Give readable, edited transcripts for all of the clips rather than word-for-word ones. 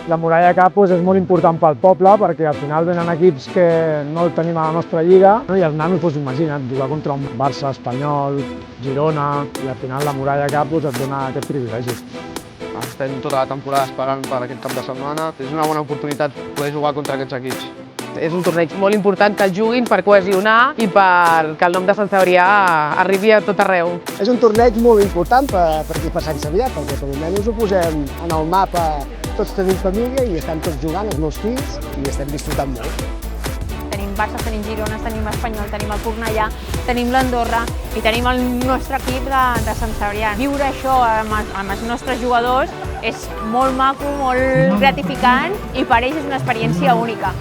La Muralla de Cap és molt important pel poble perquè al final venen equips que no tenim a la nostra lliga i els nanos, imagina't, jugar contra un Barça, Espanyol, Girona i al final la Muralla de Cap et dona aquest privilegi. Estem tota la temporada esperant per aquest cap de setmana. És una bona oportunitat poder jugar contra aquests equips. És un torneig molt important que el juguin per cohesionar i perquè el nom de Sant Cebrià arribi a tot arreu. És un torneig molt important per Sant Cebrià, perquè per almenys ho posem en el mapa. Tots tenim família i estem tots jugant, els meus fills, i estem disfrutant molt. Tenim Barça, tenim Girona, tenim Espanyol, tenim el Cornellà, tenim l'Andorra i tenim el nostre equip de Sant Cebrià. Viure això amb els nostres jugadors és molt maco, molt gratificant i per ells és una experiència única.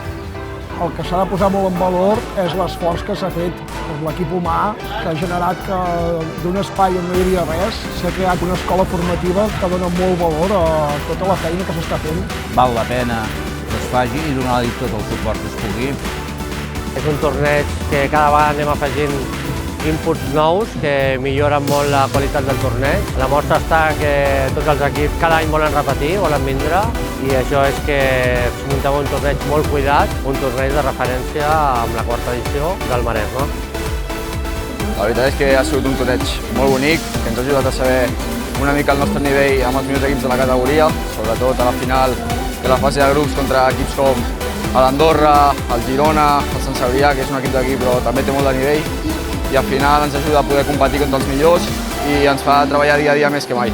El que s'ha de posar molt en valor és l'esforç que s'ha fet per l'equip humà, que ha generat que d'un espai on no hi havia res s'ha creat una escola formativa que dona molt valor a tota la feina que s'està fent. Val la pena que es faci i donar-li tot el suport que es pugui. És un torneig que cada vegada anem afegint inputs nous que milloren molt la qualitat del torneig. La mostra està que tots els equips cada any volen repetir, volen vindre, i això és que es muntava un torneig molt cuidat, un torneig de referència amb la quarta edició del Maresme. La veritat és que ha sigut un torneig molt bonic, que ens ha ajudat a saber una mica el nostre nivell amb els millors equips de la categoria, sobretot a la final de la fase de grups contra equips com l'Andorra, el Girona, el Sant Cebrià, que és un equip d'aquí però també té molt de nivell, i al final ens ajuda a poder competir contra els millors i ens fa treballar dia a dia més que mai.